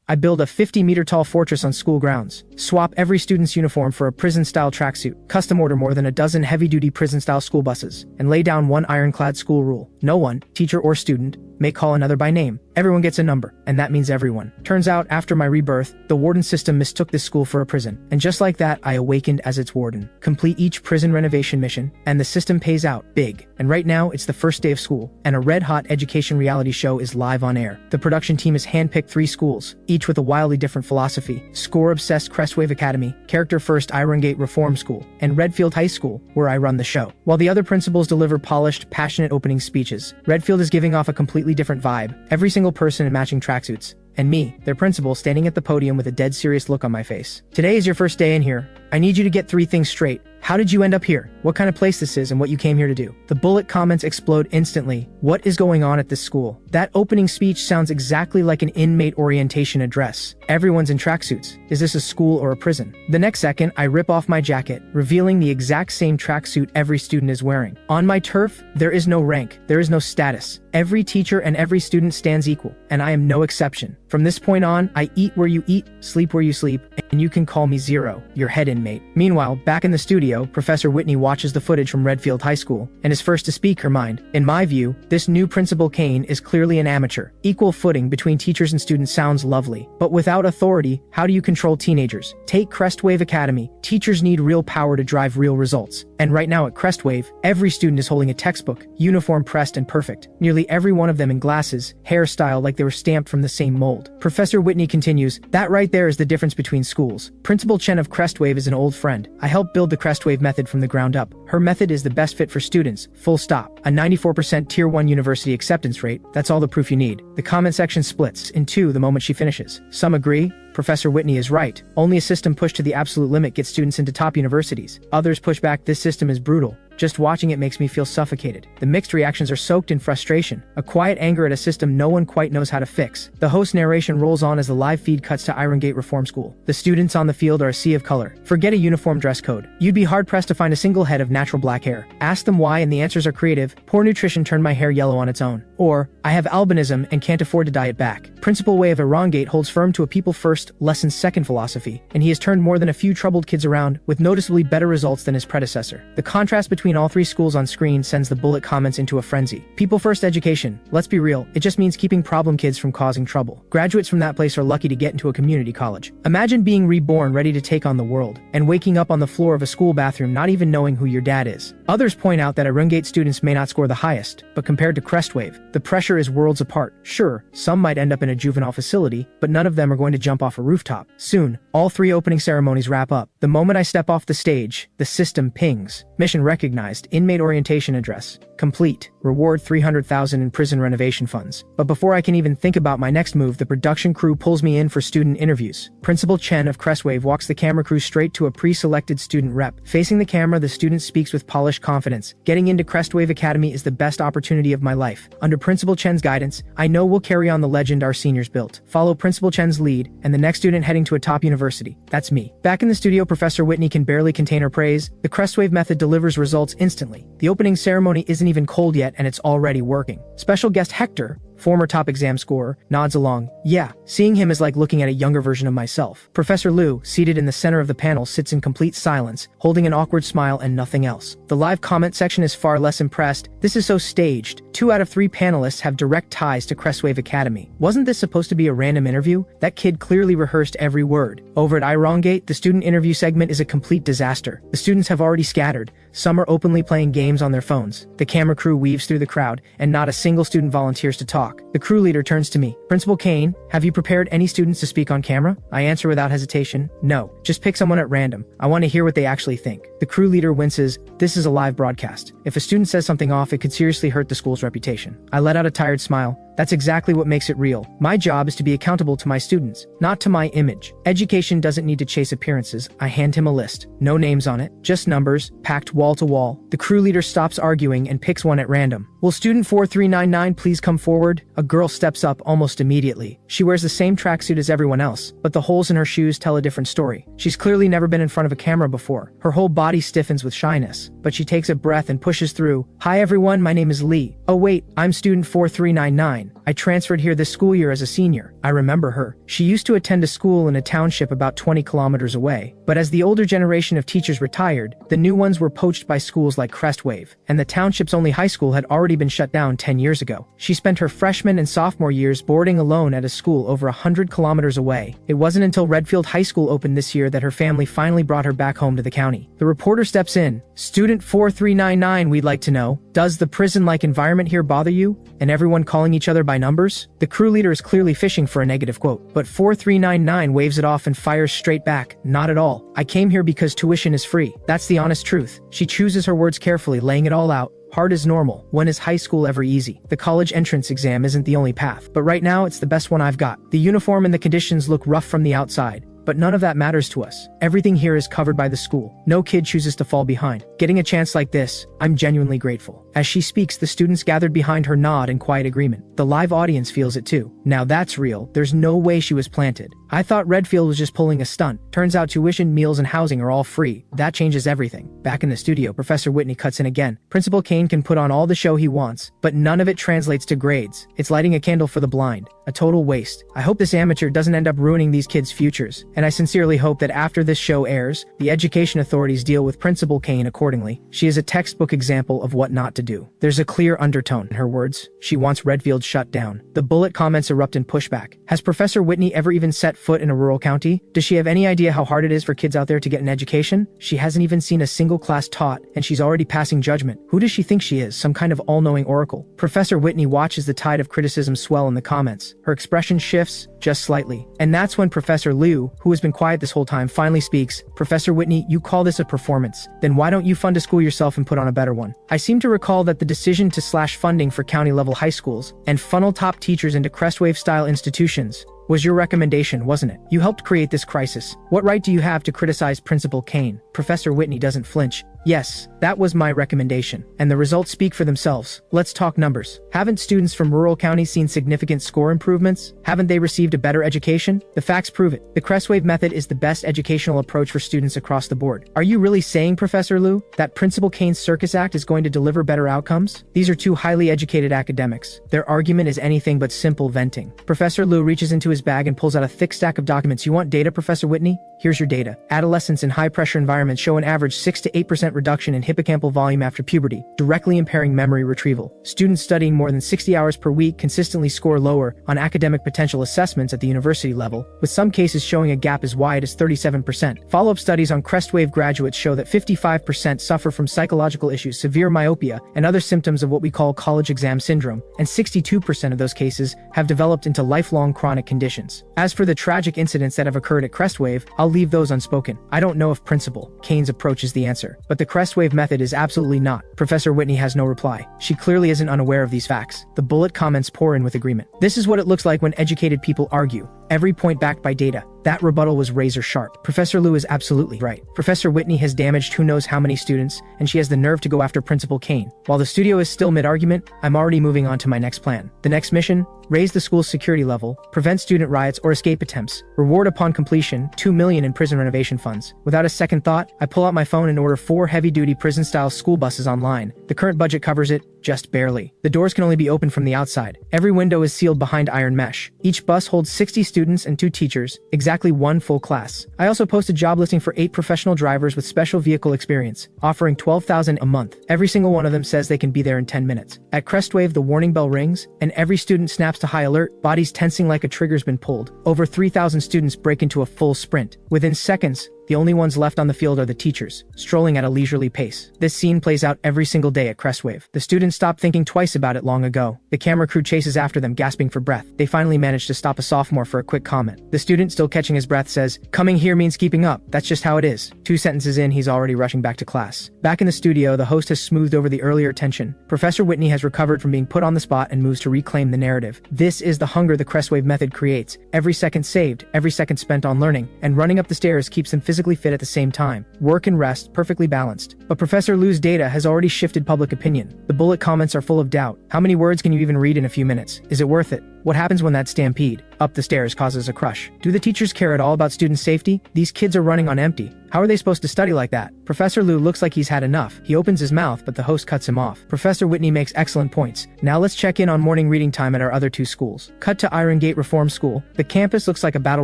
I build a 50-meter-tall fortress on school grounds, swap every student's uniform for a prison-style tracksuit, custom order more than a dozen heavy-duty prison-style school buses, and lay down one ironclad school rule. No one, teacher or student, may call another by name. Everyone gets a number, and that means everyone. Turns out, after my rebirth, the warden system mistook this school for a prison. And just like that, I awakened as its warden. Complete each prison renovation mission, and the system pays out big. And right now, it's the first day of school, and a red-hot education reality show is live on air. The production team has handpicked 3 schools, each with a wildly different philosophy. Score-obsessed Crestwave Academy, character-first Irongate Reform School, and Redfield High School, where I run the show. While the other principals deliver polished, passionate opening speeches, Redfield is giving off a completely different vibe. Every single person in matching tracksuits. And me, their principal, standing at the podium with a dead serious look on my face. Today is your first day in here. I need you to get 3 things straight. How did you end up here? What kind of place this is and what you came here to do? The bullet comments explode instantly. What is going on at this school? That opening speech sounds exactly like an inmate orientation address. Everyone's in tracksuits. Is this a school or a prison? The next second, I rip off my jacket, revealing the exact same tracksuit every student is wearing. On my turf, there is no rank. There is no status. Every teacher and every student stands equal, and I am no exception. From this point on, I eat where you eat, sleep where you sleep, and you can call me Zero, your head inmate. Meanwhile, back in the studio, Professor Whitney watches the footage from Redfield High School and is first to speak her mind. In my view, this new Principal Kane is clearly an amateur. Equal footing between teachers and students sounds lovely, but without authority, how do you control teenagers? Take Crestwave Academy. Teachers need real power to drive real results. And right now at Crestwave, every student is holding a textbook, uniform pressed and perfect. Nearly every one of them in glasses, hairstyle like they were stamped from the same mold. Professor Whitney continues, that right there is the difference between schools. Principal Chen of Crestwave is an old friend. I helped build the Crestwave method from the ground up. Her method is the best fit for students, full stop. A 94% Tier 1 university acceptance rate, that's all the proof you need. The comment section splits in 2 the moment she finishes. Some agree. Professor Whitney is right. Only a system pushed to the absolute limit gets students into top universities. Others push back, this system is brutal. Just watching it makes me feel suffocated. The mixed reactions are soaked in frustration, a quiet anger at a system no one quite knows how to fix. The host narration rolls on as the live feed cuts to Irongate Reform School. The students on the field are a sea of color. Forget a uniform dress code. You'd be hard-pressed to find a single head of natural black hair. Ask them why and the answers are creative. Poor nutrition turned my hair yellow on its own. Or, I have albinism and can't afford to dye it back. Principal Way of Irongate holds firm to a people-first, lesson-second philosophy, and he has turned more than a few troubled kids around with noticeably better results than his predecessor. The contrast between all 3 schools on screen sends the bullet comments into a frenzy. People-first education, let's be real, it just means keeping problem kids from causing trouble. Graduates from that place are lucky to get into a community college. Imagine being reborn ready to take on the world, and waking up on the floor of a school bathroom not even knowing who your dad is. Others point out that Irongate students may not score the highest, but compared to Crestwave, the pressure is worlds apart. Sure, some might end up in a juvenile facility, but none of them are going to jump off a rooftop. Soon, all 3 opening ceremonies wrap up. The moment I step off the stage, the system pings. Mission recognized. Inmate orientation address. Complete. Reward 300,000 in prison renovation funds. But before I can even think about my next move, the production crew pulls me in for student interviews. Principal Chen of Crestwave walks the camera crew straight to a pre-selected student rep. Facing the camera, the student speaks with polished confidence. Getting into Crestwave Academy is the best opportunity of my life. Under Principal Chen's guidance, I know we'll carry on the legend our seniors built. Follow Principal Chen's lead, and the next student heading to a top university. That's me. Back in the studio, Professor Whitney can barely contain her praise. The Crestwave method delivers results instantly. The opening ceremony isn't even cold yet, and it's already working. Special guest Hector, former top exam scorer, nods along. Yeah, seeing him is like looking at a younger version of myself. Professor Liu, seated in the center of the panel, sits in complete silence, holding an awkward smile and nothing else. The live comment section is far less impressed. This is so staged. 2 out of 3 panelists have direct ties to Crestwave Academy. Wasn't this supposed to be a random interview? That kid clearly rehearsed every word. Over at Irongate, the student interview segment is a complete disaster. The students have already scattered. Some are openly playing games on their phones. The camera crew weaves through the crowd, and not a single student volunteers to talk. The crew leader turns to me. Principal Kane, have you prepared any students to speak on camera? I answer without hesitation. No, just pick someone at random. I want to hear what they actually think. The crew leader winces. This is a live broadcast. If a student says something off, it could seriously hurt the school's reputation. I let out a tired smile. That's exactly what makes it real. My job is to be accountable to my students, not to my image. Education doesn't need to chase appearances. I hand him a list. No names on it, just numbers, packed wall to wall. The crew leader stops arguing and picks one at random. Will student 4399 please come forward? A girl steps up almost immediately. She wears the same tracksuit as everyone else, but the holes in her shoes tell a different story. She's clearly never been in front of a camera before. Her whole body stiffens with shyness, but she takes a breath and pushes through. Hi everyone, my name is Lee. Oh wait, I'm student 4399. fine. I transferred here this school year as a senior. I remember her. She used to attend a school in a township about 20 kilometers away. But as the older generation of teachers retired, the new ones were poached by schools like Crestwave, and the township's only high school had already been shut down 10 years ago. She spent her freshman and sophomore years boarding alone at a school over 100 kilometers away. It wasn't until Redfield High School opened this year that her family finally brought her back home to the county. The reporter steps in. Student 4399, we'd like to know, does the prison-like environment here bother you? And everyone calling each other by numbers? The crew leader is clearly fishing for a negative quote, but 4399 waves it off and fires straight back. Not at all. I came here because tuition is free. That's the honest truth. She chooses her words carefully, laying it all out. Hard is normal. When is high school ever easy? The college entrance exam isn't the only path, but right now it's the best one I've got. The uniform and the conditions look rough from the outside, but none of that matters to us. Everything here is covered by the school. No kid chooses to fall behind. Getting a chance like this, I'm genuinely grateful. As she speaks, the students gathered behind her nod in quiet agreement. The live audience feels it too. Now that's real. There's no way she was planted. I thought Redfield was just pulling a stunt. Turns out tuition, meals, and housing are all free. That changes everything. Back in the studio, Professor Whitney cuts in again. Principal Kane can put on all the show he wants, but none of it translates to grades. It's lighting a candle for the blind. A total waste. I hope this amateur doesn't end up ruining these kids' futures, and I sincerely hope that after this show airs, the education authorities deal with Principal Kane accordingly. She is a textbook example of what not to do. There's a clear undertone in her words. She wants Redfield shut down. The bullet comments erupt in pushback. Has Professor Whitney ever even set foot in a rural county? Does she have any idea how hard it is for kids out there to get an education? She hasn't even seen a single class taught, and she's already passing judgment. Who does she think she is, some kind of all-knowing oracle? Professor Whitney watches the tide of criticism swell in the comments. Her expression shifts, just slightly. And that's when Professor Liu, who has been quiet this whole time, finally speaks. Professor Whitney, you call this a performance. Then why don't you fund a school yourself and put on a better one? I seem to recall that the decision to slash funding for county-level high schools and funnel top teachers into Crestwave-style institutions was your recommendation, wasn't it? You helped create this crisis. What right do you have to criticize Principal Kane? Professor Whitney doesn't flinch. Yes, that was my recommendation, and the results speak for themselves. Let's talk numbers. Haven't students from rural counties seen significant score improvements? Haven't they received a better education? The facts prove it. The Crestwave method is the best educational approach for students across the board. Are you really saying, Professor Liu, that Principal Kane's Circus Act is going to deliver better outcomes? These are two highly educated academics. Their argument is anything but simple venting. Professor Liu reaches into his bag and pulls out a thick stack of documents. You want data, Professor Whitney? Here's your data. Adolescents in high-pressure environments show an average 6 to 8% reduction in hippocampal volume after puberty, directly impairing memory retrieval. Students studying more than 60 hours per week consistently score lower on academic potential assessments at the university level, with some cases showing a gap as wide as 37%. Follow-up studies on Crestwave graduates show that 55% suffer from psychological issues, severe myopia, and other symptoms of what we call college exam syndrome, and 62% of those cases have developed into lifelong chronic conditions. As for the tragic incidents that have occurred at Crestwave, I'll leave those unspoken. I don't know if Principal Kane's approach is the answer, but the Crestwave method is absolutely not. Professor Whitney has no reply. She clearly isn't unaware of these facts. The bullet comments pour in with agreement. This is what it looks like when educated people argue. Every point backed by data. That rebuttal was razor sharp. Professor Liu is absolutely right. Professor Whitney has damaged who knows how many students, and she has the nerve to go after Principal Kane. While the studio is still mid-argument, I'm already moving on to my next plan. The next mission? Raise the school's security level, prevent student riots or escape attempts, reward upon completion, $2 million in prison renovation funds. Without a second thought, I pull out my phone and order 4 heavy-duty prison-style school buses online. The current budget covers it, just barely. The doors can only be opened from the outside. Every window is sealed behind iron mesh. Each bus holds 60 students and 2 teachers, exactly 1 full class. I also post a job listing for 8 professional drivers with special vehicle experience, offering $12,000 a month. Every single one of them says they can be there in 10 minutes. At Crestwave, the warning bell rings, and every student snaps to high alert, bodies tensing like a trigger's been pulled. Over 3,000 students break into a full sprint. Within seconds, the only ones left on the field are the teachers, strolling at a leisurely pace. This scene plays out every single day at Crestwave. The students stopped thinking twice about it long ago. The camera crew chases after them, gasping for breath. They finally manage to stop a sophomore for a quick comment. The student, still catching his breath, says, "Coming here means keeping up. That's just how it is." 2 sentences in, he's already rushing back to class. Back in the studio, the host has smoothed over the earlier tension. Professor Whitney has recovered from being put on the spot and moves to reclaim the narrative. This is the hunger the Crestwave method creates. Every second saved, every second spent on learning, and running up the stairs keeps them physically fit at the same time. Work and rest, perfectly balanced. But Professor Liu's data has already shifted public opinion. The bullet comments are full of doubt. How many words can you even read in a few minutes? Is it worth it? What happens when that stampede up the stairs causes a crush? Do the teachers care at all about student safety? These kids are running on empty. How are they supposed to study like that? Professor Liu looks like he's had enough. He opens his mouth, but the host cuts him off. Professor Whitney makes excellent points. Now let's check in on morning reading time at our other two schools. Cut to Iron Gate Reform School. The campus looks like a battle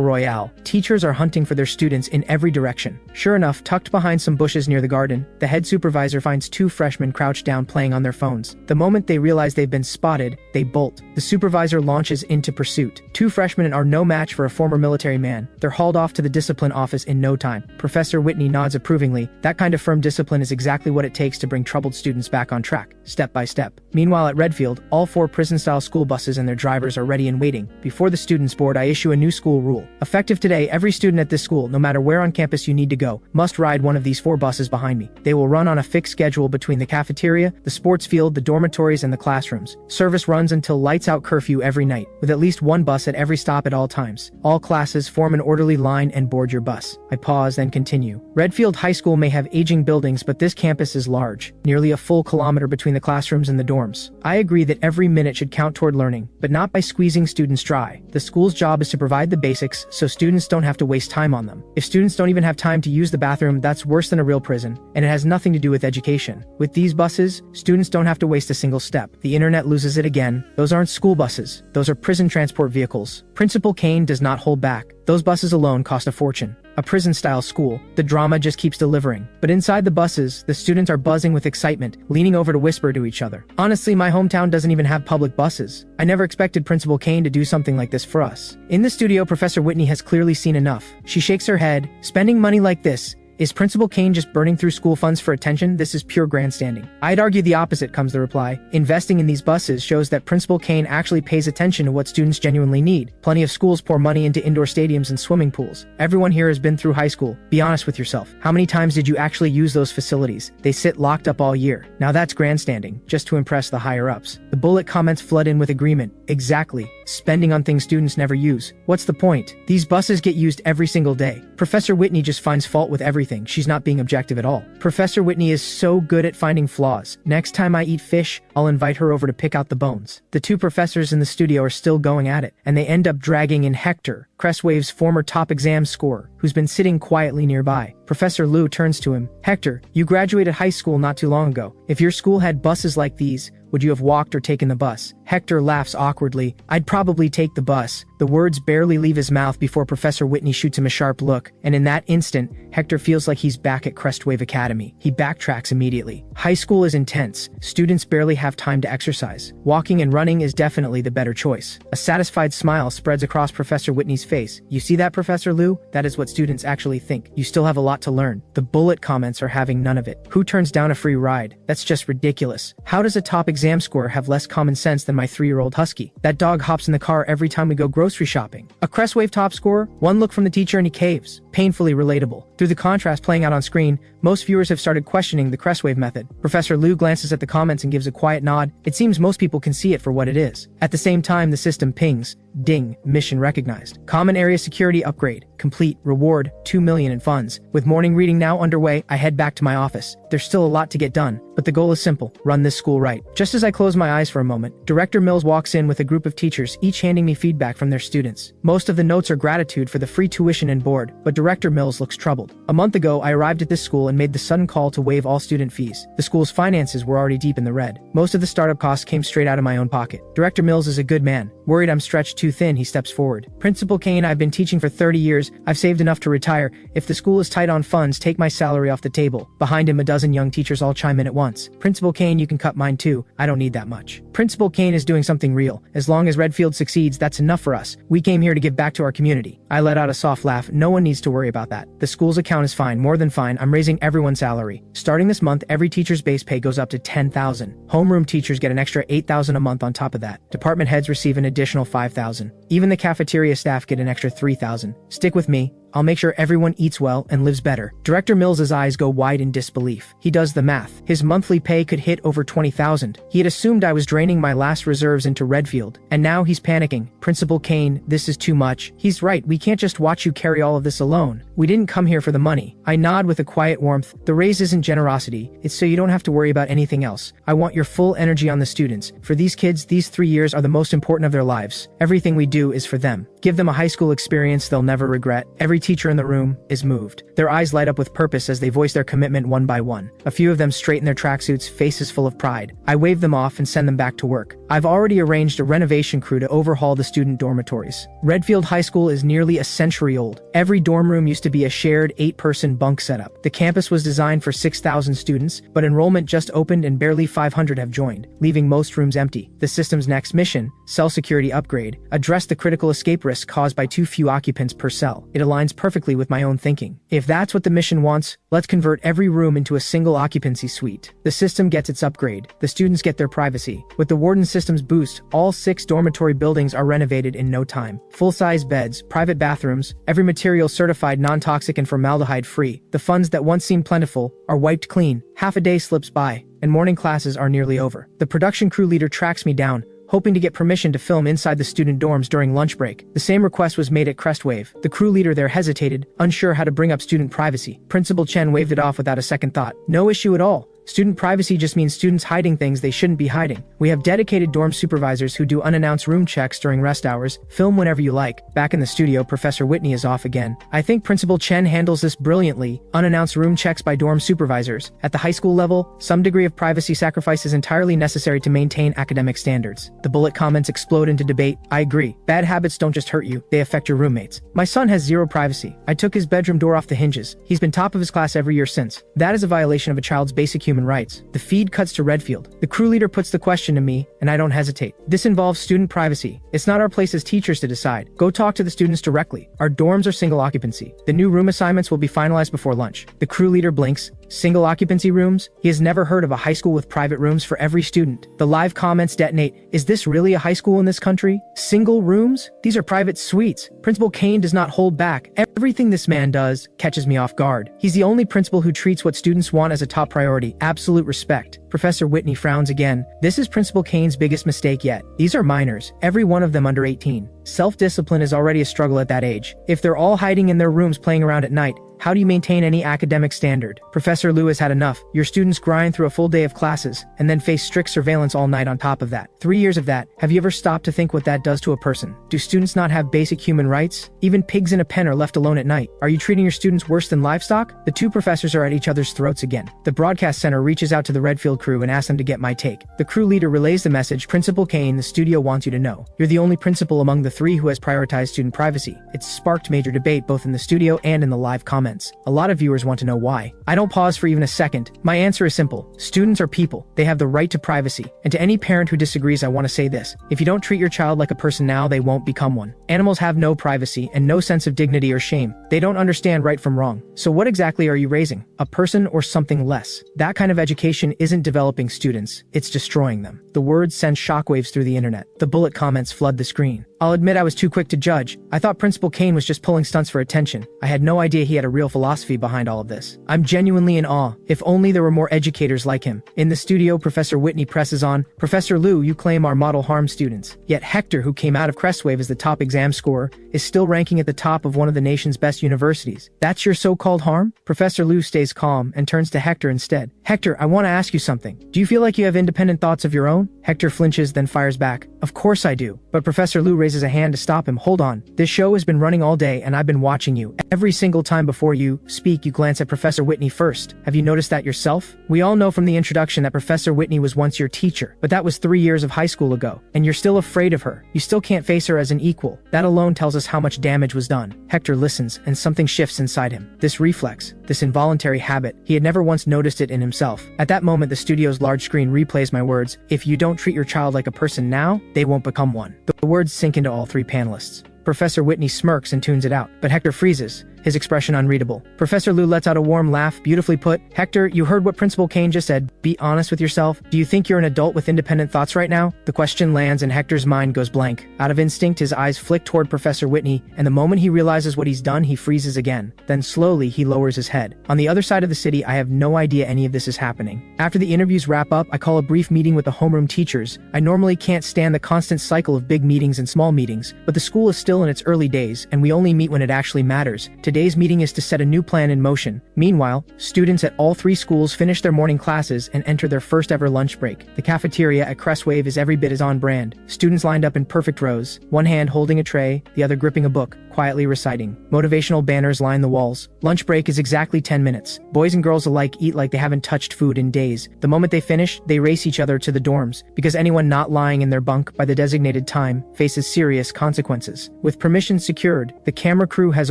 royale. Teachers are hunting for their students in every direction. Sure enough, tucked behind some bushes near the garden, the head supervisor finds two freshmen crouched down playing on their phones. The moment they realize they've been spotted, they bolt. The supervisor launches into pursuit. Two freshmen are no match for a former military man. They're hauled off to the discipline office in no time. Professor Whitney nods approvingly. That kind of firm discipline is exactly what it takes to bring troubled students back on track, step by step. Meanwhile at Redfield, all 4 prison-style school buses and their drivers are ready and waiting. Before the students board, I issue a new school rule. Effective today, every student at this school, no matter where on campus you need to go, must ride one of these 4 buses behind me. They will run on a fixed schedule between the cafeteria, the sports field, the dormitories, and the classrooms. Service runs until lights-out curfew every night, with at least 1 bus at every stop at all times. All classes form an orderly line and board your bus. I pause, then continue. Redfield High School may have aging buildings, but this campus is large, nearly a full kilometer between the classrooms and the dorms. I agree that every minute should count toward learning, but not by squeezing students dry. The school's job is to provide the basics so students don't have to waste time on them. If students don't even have time to use the bathroom, that's worse than a real prison, and it has nothing to do with education. With these buses, students don't have to waste a single step. The internet loses it again. Those aren't school buses. Those are prison transport vehicles. Principal Kane does not hold back. Those buses alone cost a fortune. A prison-style school. The drama just keeps delivering. But inside the buses, the students are buzzing with excitement, leaning over to whisper to each other. Honestly, my hometown doesn't even have public buses. I never expected Principal Kane to do something like this for us. In the studio, Professor Whitney has clearly seen enough. She shakes her head. Spending money like this, is Principal Kane just burning through school funds for attention? This is pure grandstanding. I'd argue the opposite, comes the reply. Investing in these buses shows that Principal Kane actually pays attention to what students genuinely need. Plenty of schools pour money into indoor stadiums and swimming pools. Everyone here has been through high school. Be honest with yourself. How many times did you actually use those facilities? They sit locked up all year. Now that's grandstanding, just to impress the higher-ups. The bullet comments flood in with agreement. Exactly. Spending on things students never use. What's the point? These buses get used every single day. Professor Whitney just finds fault with everything. She's not being objective at all. Professor Whitney is so good at finding flaws. Next time I eat fish, I'll invite her over to pick out the bones. The 2 professors in the studio are still going at it, and they end up dragging in Hector, Crestwave's former top exam scorer, who's been sitting quietly nearby. Professor Liu turns to him. Hector, you graduated high school not too long ago. If your school had buses like these, would you have walked or taken the bus? Hector laughs awkwardly. I'd probably take the bus. The words barely leave his mouth before Professor Whitney shoots him a sharp look, and in that instant, Hector feels like he's back at Crestwave Academy. He backtracks immediately. High school is intense. Students barely have time to exercise. Walking and running is definitely the better choice. A satisfied smile spreads across Professor Whitney's face. You see that, Professor Liu? That is what students actually think. You still have a lot to learn. The bullet comments are having none of it. Who turns down a free ride? That's just ridiculous. How does a top exam scorer have less common sense than my 3-year-old husky? That dog hops in the car every time we go grocery shopping. A Crestwave top scorer? One look from the teacher and he caves. Painfully relatable. Through the contrast playing out on screen, most viewers have started questioning the Crestwave method. Professor Liu glances at the comments and gives a quiet nod. It seems most people can see it for what it is. At the same time, the system pings. Ding, mission recognized. Common area security upgrade. Complete. Reward, 2 million in funds. With morning reading now underway, I head back to my office. There's still a lot to get done, but the goal is simple. Run this school right. Just as I close my eyes for a moment, Director Mills walks in with a group of teachers, each handing me feedback from their students. Most of the notes are gratitude for the free tuition and board, but Director Mills looks troubled. A month ago, I arrived at this school and made the sudden call to waive all student fees. The school's finances were already deep in the red. Most of the startup costs came straight out of my own pocket. Director Mills is a good man. Worried I'm stretched too thin, he steps forward. Principal Kane, I've been teaching for 30 years. I've saved enough to retire. If the school is tight on funds, take my salary off the table. Behind him, a dozen young teachers all chime in at once. Principal Kane, you can cut mine too. I don't need that much. Principal Kane is doing something real. As long as Redfield succeeds, that's enough for us. We came here to give back to our community. I let out a soft laugh. No one needs to worry about that. The school's account is fine, more than fine. I'm raising everyone's salary. Starting this month, every teacher's base pay goes up to $10,000. Homeroom teachers get an extra $8,000 a month on top of that. Department heads receive an additional $5,000. Even the cafeteria staff get an extra $3,000. Stick with me. I'll make sure everyone eats well and lives better. Director Mills's eyes go wide in disbelief. He does the math. His monthly pay could hit over $20,000. He had assumed I was draining my last reserves into Redfield, and now he's panicking. Principal Kane, this is too much. He's right, we can't just watch you carry all of this alone. We didn't come here for the money. I nod with a quiet warmth. The raise isn't generosity, it's so you don't have to worry about anything else. I want your full energy on the students. For these kids, these 3 years are the most important of their lives. Everything we do is for them. Give them a high school experience they'll never regret. Every teacher in the room is moved. Their eyes light up with purpose as they voice their commitment one by one. A few of them straighten their tracksuits, faces full of pride. I wave them off and send them back to work. I've already arranged a renovation crew to overhaul the student dormitories. Redfield High School is nearly a century old. Every dorm room used to be a shared 8-person bunk setup. The campus was designed for 6,000 students, but enrollment just opened and barely 500 have joined, leaving most rooms empty. The system's next mission, cell security upgrade, addressed the critical escape risk caused by too few occupants per cell. It aligns perfectly with my own thinking. If that's what the mission wants, let's convert every room into a single occupancy suite. The system gets its upgrade. The students get their privacy. With the warden system's boost, all 6 dormitory buildings are renovated in no time. Full-size beds, private bathrooms, every material certified non-toxic and formaldehyde-free. The funds that once seemed plentiful are wiped clean. Half a day slips by, and morning classes are nearly over. The production crew leader tracks me down, hoping to get permission to film inside the student dorms during lunch break. The same request was made at Crestwave. The crew leader there hesitated, unsure how to bring up student privacy. Principal Chen waved it off without a second thought. No issue at all. Student privacy just means students hiding things they shouldn't be hiding. We have dedicated dorm supervisors who do unannounced room checks during rest hours. Film whenever you like. Back in the studio, Professor Whitney is off again. I think Principal Chen handles this brilliantly. Unannounced room checks by dorm supervisors. At the high school level, some degree of privacy sacrifice is entirely necessary to maintain academic standards. The bullet comments explode into debate. I agree. Bad habits don't just hurt you, they affect your roommates. My son has zero privacy. I took his bedroom door off the hinges. He's been top of his class every year since. That is a violation of a child's basic human rights. The feed cuts to Redfield. The crew leader puts the question to me, and I don't hesitate. This involves student privacy. It's not our place as teachers to decide. Go talk to the students directly. Our dorms are single occupancy. The new room assignments will be finalized before lunch. The crew leader blinks. Single occupancy rooms? He has never heard of a high school with private rooms for every student. The live comments detonate. Is this really a high school in this country? Single rooms? These are private suites. Principal Kane does not hold back. Everything this man does catches me off guard. He's the only principal who treats what students want as a top priority. Absolute respect. Professor Whitney frowns again. This is Principal Kane's biggest mistake yet. These are minors, every one of them under 18. Self-discipline is already a struggle at that age. If they're all hiding in their rooms playing around at night, how do you maintain any academic standard? Professor Liu has had enough. Your students grind through a full day of classes, and then face strict surveillance all night on top of that. 3 years of that. Have you ever stopped to think what that does to a person? Do students not have basic human rights? Even pigs in a pen are left alone at night. Are you treating your students worse than livestock? The two professors are at each other's throats again. The broadcast center reaches out to the Redfield crew and asks them to get my take. The crew leader relays the message. Principal Kane, the studio wants you to know. You're the only principal among the 3 who has prioritized student privacy. It's sparked major debate both in the studio and in the live comments. A lot of viewers want to know why. I don't pause for even a second. My answer is simple. Students are people. They have the right to privacy. And to any parent who disagrees, I want to say this. If you don't treat your child like a person now, they won't become one. Animals have no privacy and no sense of dignity or shame. They don't understand right from wrong. So what exactly are you raising? A person or something less? That kind of education isn't developing students. It's destroying them. The words send shockwaves through the internet. The bullet comments flood the screen. I'll admit I was too quick to judge. I thought Principal Kane was just pulling stunts for attention. I had no idea he had a real philosophy behind all of this. I'm genuinely in awe. If only there were more educators like him. In the studio, Professor Whitney presses on. Professor Liu, you claim our model harm students. Yet Hector, who came out of Crestwave as the top exam scorer, is still ranking at the top of one of the nation's best universities. That's your so-called harm? Professor Liu stays calm and turns to Hector instead. Hector, I want to ask you something. Do you feel like you have independent thoughts of your own? Hector flinches, then fires back. Of course I do. But Professor Liu raises a hand to stop him. Hold on. This show has been running all day and I've been watching you. Every single time before you speak, you glance at Professor Whitney first. Have you noticed that yourself? We all know from the introduction that Professor Whitney was once your teacher, but that was 3 years of high school ago. And you're still afraid of her. You still can't face her as an equal. That alone tells us how much damage was done. Hector listens and something shifts inside him. This reflex, this involuntary habit, he had never once noticed it in himself. At that moment, the studio's large screen replays my words. If you don't treat your child like a person now, they won't become one. The words sink into all 3 panelists. Professor Whitney smirks and tunes it out, but Hector freezes. his expression unreadable. Professor Liu lets out a warm laugh. Beautifully put. Hector, you heard what Principal Kane just said. Be honest with yourself. Do you think you're an adult with independent thoughts right now? The question lands and Hector's mind goes blank. Out of instinct, his eyes flick toward Professor Whitney, and the moment he realizes what he's done, he freezes again. Then slowly, he lowers his head. On the other side of the city, I have no idea any of this is happening. After the interviews wrap up, I call a brief meeting with the homeroom teachers. I normally can't stand the constant cycle of big meetings and small meetings, but the school is still in its early days, and we only meet when it actually matters. Today's meeting is to set a new plan in motion. Meanwhile, students at all three schools finish their morning classes and enter their first ever lunch break. The cafeteria at Crestwave is every bit as on brand. Students lined up in perfect rows, one hand holding a tray, the other gripping a book, quietly reciting. Motivational banners line the walls. Lunch break is exactly 10 minutes. Boys and girls alike eat like they haven't touched food in days. The moment they finish, they race each other to the dorms, because anyone not lying in their bunk by the designated time faces serious consequences. With permission secured, the camera crew has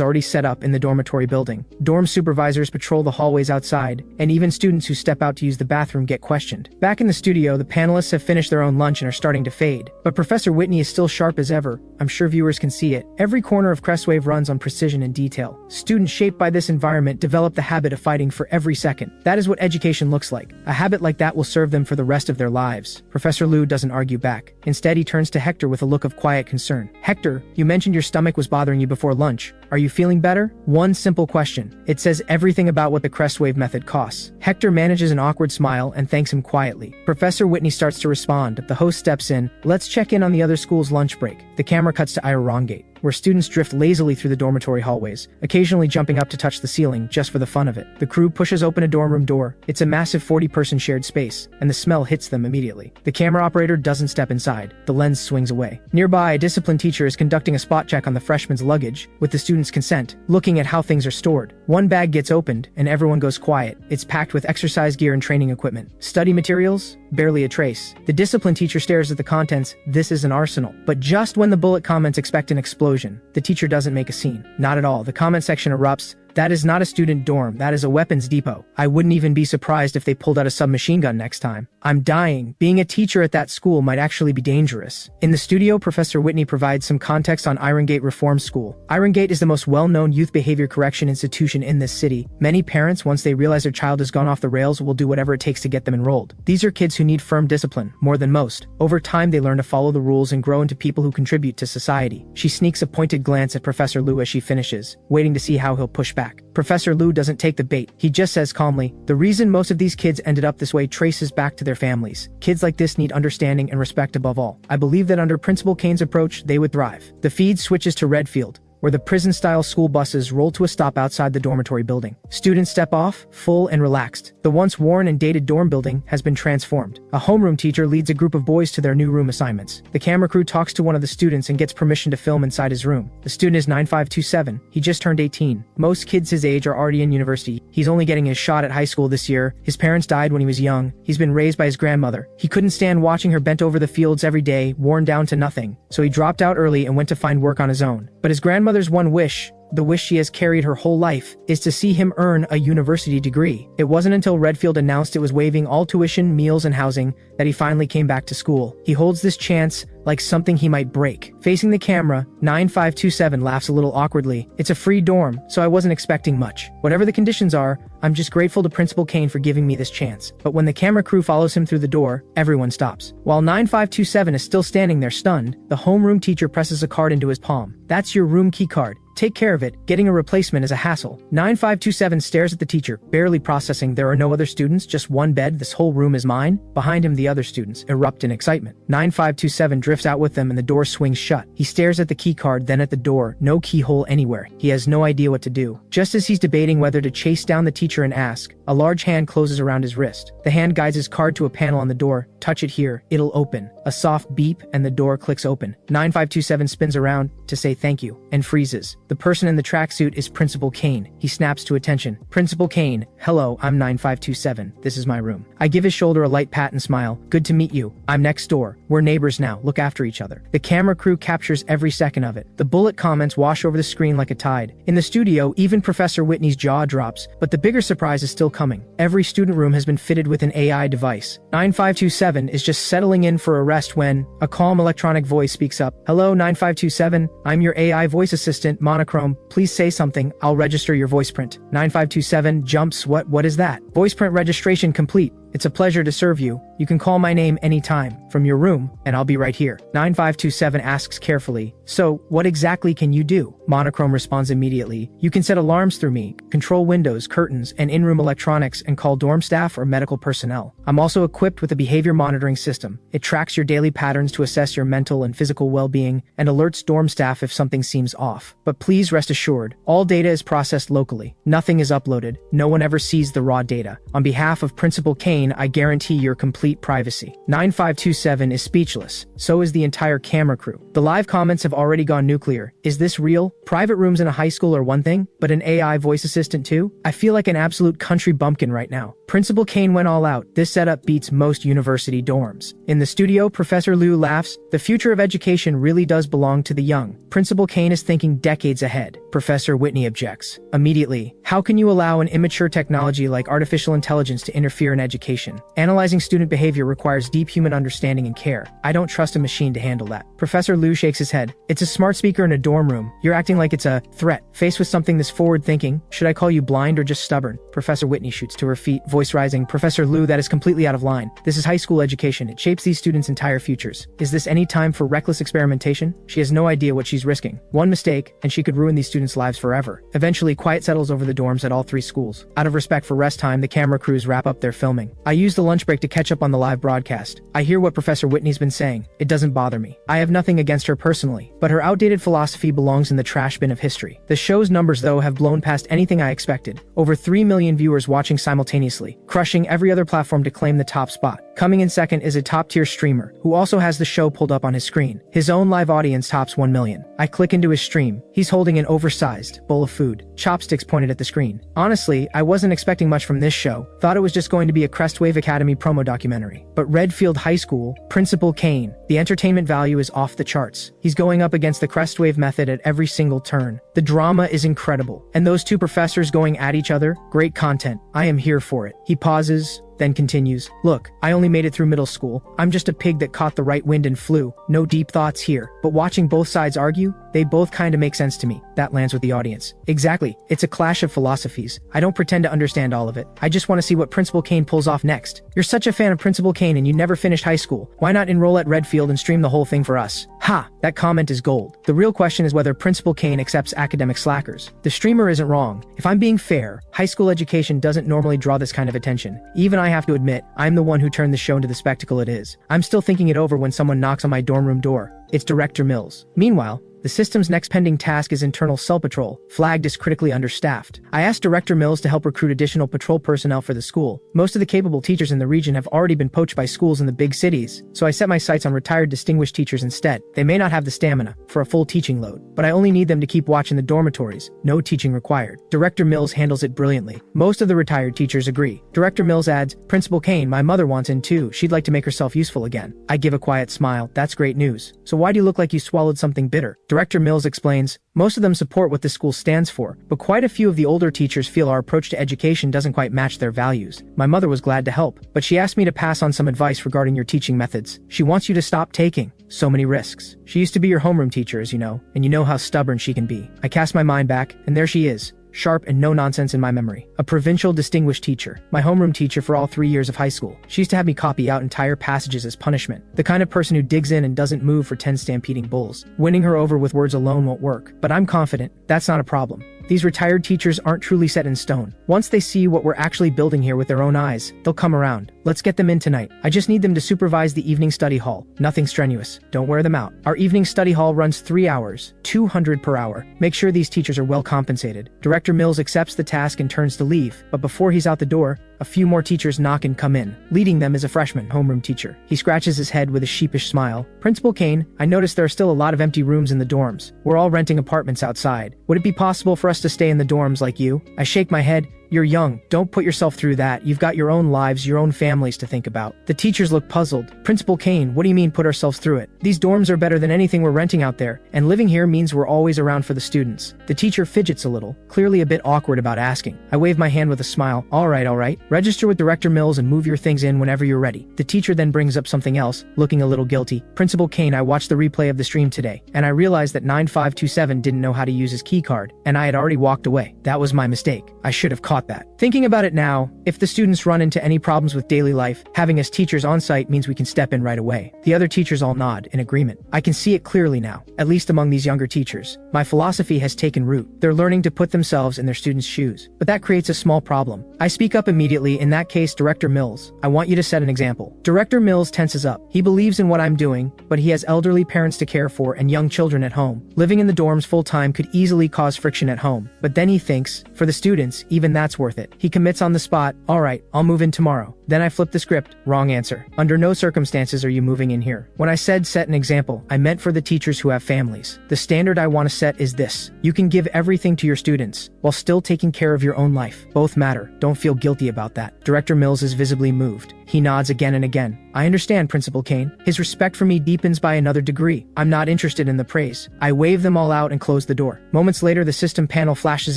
already set up in the dormitory building. Dorm supervisors patrol the hallways outside, and even students who step out to use the bathroom get questioned. Back in the studio, the panelists have finished their own lunch and are starting to fade. But Professor Whitney is still sharp as ever. I'm sure viewers can see it. Every corner of Crestwave runs on precision and detail. Students shaped by this environment develop the habit of fighting for every second. That is what education looks like. A habit like that will serve them for the rest of their lives. Professor Liu doesn't argue back. Instead, he turns to Hector with a look of quiet concern. Hector, you mentioned your stomach was bothering you before lunch. Are you feeling better? One simple question. It says everything about what the Crestwave method costs. Hector manages an awkward smile and thanks him quietly. Professor Whitney starts to respond. The host steps in. Let's check in on the other school's lunch break. The camera cuts to Irongate, where students drift lazily through the dormitory hallways, occasionally jumping up to touch the ceiling just for the fun of it. The crew pushes open a dorm room door. It's a massive 40-person shared space, and the smell hits them immediately. The camera operator doesn't step inside. The lens swings away. Nearby, a discipline teacher is conducting a spot check on the freshman's luggage, with the student's consent, looking at how things are stored. One bag gets opened, and everyone goes quiet. It's packed with exercise gear and training equipment. Study materials? Barely a trace. The discipline teacher stares at the contents. This is an arsenal. But just when the bullet comments expect an explosion, the teacher doesn't make a scene. Not at all. The comment section erupts. That is not a student dorm, that is a weapons depot. I wouldn't even be surprised if they pulled out a submachine gun next time. I'm dying. Being a teacher at that school might actually be dangerous. In the studio, Professor Whitney provides some context on Irongate Reform School. Irongate is the most well-known youth behavior correction institution in this city. Many parents, once they realize their child has gone off the rails, will do whatever it takes to get them enrolled. These are kids who need firm discipline, more than most. Over time, they learn to follow the rules and grow into people who contribute to society. She sneaks a pointed glance at Professor Liu as she finishes, waiting to see how he'll push back. Professor Liu doesn't take the bait. He just says calmly, the reason most of these kids ended up this way traces back to their families. Kids like this need understanding and respect above all. I believe that under Principal Kane's approach, they would thrive. The feed switches to Redfield, where the prison-style school buses roll to a stop outside the dormitory building. Students step off, full and relaxed. The once worn and dated dorm building has been transformed. A homeroom teacher leads a group of boys to their new room assignments. The camera crew talks to one of the students and gets permission to film inside his room. The student is 9527. He just turned 18. Most kids his age are already in university. He's only getting his shot at high school this year. His parents died when he was young. He's been raised by his grandmother. He couldn't stand watching her bent over the fields every day, worn down to nothing. So he dropped out early and went to find work on his own. But his grandmother's one wish, the wish she has carried her whole life, is to see him earn a university degree. It wasn't until Redfield announced it was waiving all tuition, meals, and housing that he finally came back to school. He holds this chance like something he might break. Facing the camera, 9527 laughs a little awkwardly. It's a free dorm, so I wasn't expecting much. Whatever the conditions are, I'm just grateful to Principal Kane for giving me this chance. But when the camera crew follows him through the door, everyone stops. While 9527 is still standing there stunned, the homeroom teacher presses a card into his palm. That's your room key card. Take care of it. Getting a replacement is a hassle. 9527 stares at the teacher, barely processing there are no other students, just one bed, this whole room is mine. Behind him, the other students erupt in excitement. 9527 drifts out with them and the door swings shut. He stares at the key card, then at the door, no keyhole anywhere. He has no idea what to do. Just as he's debating whether to chase down the teacher and ask, a large hand closes around his wrist. The hand guides his card to a panel on the door. Touch it here, it'll open. A soft beep and the door clicks open. 9527 spins around to say thank you and freezes. The person in the tracksuit is Principal Kane. He snaps to attention. Principal Kane, hello, I'm 9527. This is my room. I give his shoulder a light pat and smile. Good to meet you. I'm next door. We're neighbors now. Look after each other. The camera crew captures every second of it. The bullet comments wash over the screen like a tide. In the studio, even Professor Whitney's jaw drops, but the bigger surprise is still coming. Every student room has been fitted with an AI device. 9527 is just settling in for a rest when a calm electronic voice speaks up. Hello, 9527. I'm your AI voice assistant, Monochrome. Please say something. I'll register your voice print. 9527 jumps. What is that? Voice print registration complete. It's a pleasure to serve you. You can call my name anytime, from your room, and I'll be right here. 9527 asks carefully, so, what exactly can you do? Monochrome responds immediately. You can set alarms through me, control windows, curtains, and in-room electronics, and call dorm staff or medical personnel. I'm also equipped with a behavior monitoring system. It tracks your daily patterns to assess your mental and physical well-being, and alerts dorm staff if something seems off. But please rest assured, all data is processed locally. Nothing is uploaded. No one ever sees the raw data. On behalf of Principal Kane, I guarantee your complete privacy. 9527 is speechless. So is the entire camera crew. The live comments have already gone nuclear. Is this real? Private rooms in a high school are one thing, but an AI voice assistant too? I feel like an absolute country bumpkin right now. Principal Kane went all out. This setup beats most university dorms. In the studio, Professor Liu laughs. The future of education really does belong to the young. Principal Kane is thinking decades ahead. Professor Whitney objects. Immediately, how can you allow an immature technology like artificial intelligence to interfere in education? Analyzing student behavior requires deep human understanding and care. I don't trust a machine to handle that. Professor Liu shakes his head. It's a smart speaker in a dorm room. You're acting like it's a threat. Faced with something this forward-thinking, should I call you blind or just stubborn? Professor Whitney shoots to her feet, voice rising. Professor Liu, that is completely out of line. This is high school education. It shapes these students' entire futures. Is this any time for reckless experimentation? She has no idea what she's risking. One mistake, and she could ruin these students' lives forever. Eventually, quiet settles over the dorms at all three schools. Out of respect for rest time, the camera crews wrap up their filming. I use the lunch break to catch up on the live broadcast. I hear what Professor Whitney's been saying. It doesn't bother me. I have nothing against her personally, but her outdated philosophy belongs in the trash bin of history. The show's numbers, though, have blown past anything I expected. Over 3 million viewers watching simultaneously, crushing every other platform to claim the top spot. Coming in second is a top-tier streamer, who also has the show pulled up on his screen. His own live audience tops 1 million. I click into his stream. He's holding an oversized bowl of food, chopsticks pointed at the screen. Honestly, I wasn't expecting much from this show. Thought it was just going to be a Crestwave Academy promo documentary. But Redfield High School, Principal Kane, the entertainment value is off the charts. He's going up against the Crestwave method at every single turn. The drama is incredible. And those two professors going at each other, great content. I am here for it. He pauses, then continues. Look, I only made it through middle school. I'm just a pig that caught the right wind and flew. No deep thoughts here. But watching both sides argue, they both kinda make sense to me. That lands with the audience. Exactly. It's a clash of philosophies. I don't pretend to understand all of it. I just want to see what Principal Kane pulls off next. You're such a fan of Principal Kane and you never finished high school. Why not enroll at Redfield and stream the whole thing for us? Ha! That comment is gold. The real question is whether Principal Kane accepts academic slackers. The streamer isn't wrong. If I'm being fair, high school education doesn't normally draw this kind of attention. Even I have to admit, I'm the one who turned the show into the spectacle it is. I'm still thinking it over when someone knocks on my dorm room door. It's Director Mills. Meanwhile, the system's next pending task is internal cell patrol, flagged as critically understaffed. I asked Director Mills to help recruit additional patrol personnel for the school. Most of the capable teachers in the region have already been poached by schools in the big cities, so I set my sights on retired distinguished teachers instead. They may not have the stamina for a full teaching load, but I only need them to keep watch in the dormitories. No teaching required. Director Mills handles it brilliantly. Most of the retired teachers agree. Director Mills adds, Principal Kane, my mother wants in too. She'd like to make herself useful again. I give a quiet smile. That's great news. So why do you look like you swallowed something bitter? Director Mills explains, most of them support what the school stands for, but quite a few of the older teachers feel our approach to education doesn't quite match their values. My mother was glad to help, but she asked me to pass on some advice regarding your teaching methods. She wants you to stop taking so many risks. She used to be your homeroom teacher, as you know, and you know how stubborn she can be. I cast my mind back, and there she is. Sharp and no nonsense in my memory. A provincial distinguished teacher. My homeroom teacher for all 3 years of high school. She used to have me copy out entire passages as punishment. The kind of person who digs in and doesn't move for 10 stampeding bulls. Winning her over with words alone won't work. But I'm confident that's not a problem. These retired teachers aren't truly set in stone. Once they see what we're actually building here with their own eyes, they'll come around. Let's get them in tonight. I just need them to supervise the evening study hall. Nothing strenuous. Don't wear them out. Our evening study hall runs 3 hours, 200 per hour. Make sure these teachers are well compensated. Director Mills accepts the task and turns to leave, but before he's out the door, a few more teachers knock and come in. Leading them is a freshman homeroom teacher. He scratches his head with a sheepish smile. Principal Kane, I noticed there are still a lot of empty rooms in the dorms. We're all renting apartments outside. Would it be possible for us to stay in the dorms like you? I shake my head. You're young, don't put yourself through that, you've got your own lives, your own families to think about. The teachers look puzzled. Principal Kane, what do you mean put ourselves through it? These dorms are better than anything we're renting out there, and living here means we're always around for the students. The teacher fidgets a little, clearly a bit awkward about asking. I wave my hand with a smile. All right. Register with Director Mills and move your things in whenever you're ready. The teacher then brings up something else, looking a little guilty. Principal Kane, I watched the replay of the stream today, and I realized that 9527 didn't know how to use his keycard, and I had already walked away. That was my mistake. I should have caught that. Thinking about it now, if the students run into any problems with daily life, having us teachers on site means we can step in right away. The other teachers all nod in agreement. I can see it clearly now, at least among these younger teachers. My philosophy has taken root. They're learning to put themselves in their students' shoes. But that creates a small problem. I speak up immediately. In that case, Director Mills, I want you to set an example. Director Mills tenses up. He believes in what I'm doing, but he has elderly parents to care for and young children at home. Living in the dorms full-time could easily cause friction at home. But then he thinks, for the students, even that's worth it. He commits on the spot. All right, I'll move in tomorrow. Then I flip the script. Wrong answer. Under no circumstances are you moving in here. When I said set an example, I meant for the teachers who have families. The standard I want to set is this. You can give everything to your students, while still taking care of your own life. Both matter. Don't feel guilty about that. Director Mills is visibly moved. He nods again and again. I understand, Principal Kane. His respect for me deepens by another degree. I'm not interested in the praise. I wave them all out and close the door. Moments later, the system panel flashes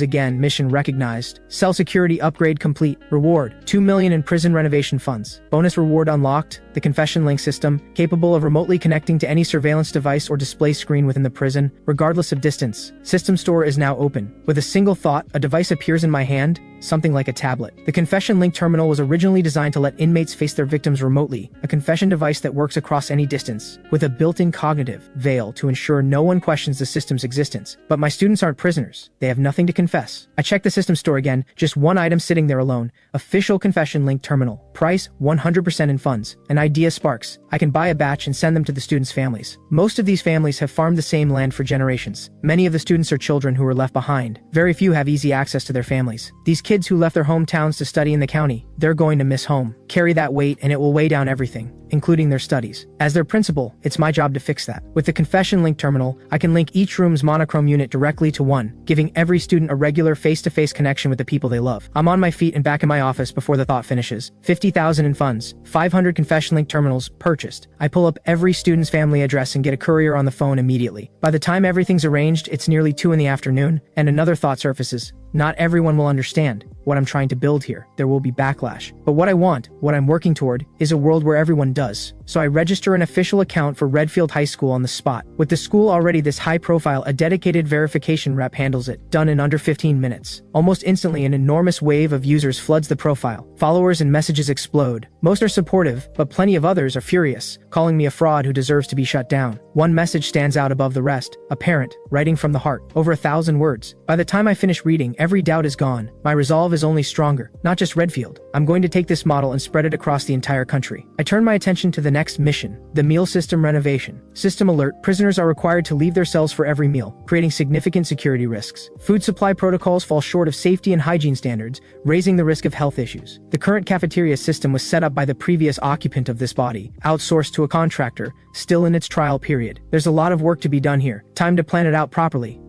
again. Mission recognized. Cell security upgrade complete. Reward: 2 million in prison renovation funds. Bonus reward unlocked. The confession link system, capable of remotely connecting to any surveillance device or display screen within the prison, regardless of distance. System store is now open. With a single thought, a device appears in my hand, something like a tablet. The confession link terminal was originally designed to let inmates face their victims remotely, a confession device that works across any distance, with a built-in cognitive veil to ensure no one questions the system's existence. But my students aren't prisoners. They have nothing to confess. I check the system store again, just one item sitting there alone. Official confession link terminal. Price, 100% in funds. An idea sparks. I can buy a batch and send them to the students' families. Most of these families have farmed the same land for generations. Many of the students are children who were left behind. Very few have easy access to their families. These kids who left their hometowns to study in the county, they're going to miss home. Carry that weight and it will weigh down everything, including their studies. As their principal, it's my job to fix that. With the confession link terminal, I can link each room's monochrome unit directly to one, giving every student a regular face-to-face connection with the people they love. I'm on my feet and back in my office before the thought finishes. 50,000 in funds, 500 confession link terminals purchased. I pull up every student's family address and get a courier on the phone immediately. By the time everything's arranged, it's nearly 2 in the afternoon, and another thought surfaces. Not everyone will understand what I'm trying to build here. There will be backlash. But what I want, what I'm working toward, is a world where everyone does. So I register an official account for Redfield High School on the spot. With the school already this high profile, a dedicated verification rep handles it, done in under 15 minutes. Almost instantly, an enormous wave of users floods the profile. Followers and messages explode. Most are supportive, but plenty of others are furious, calling me a fraud who deserves to be shut down. One message stands out above the rest, a parent, writing from the heart, over 1,000 words. By the time I finish reading, every doubt is gone. My resolve is only stronger. Not just Redfield. I'm going to take this model and spread it across the entire country. I turn my attention to the next mission, the meal system renovation. System alert: prisoners are required to leave their cells for every meal, creating significant security risks. Food supply protocols fall short of safety and hygiene standards, raising the risk of health issues. The current cafeteria system was set up by the previous occupant of this body, outsourced to a contractor, still in its trial period. There's a lot of work to be done here. Time to plan it out properly.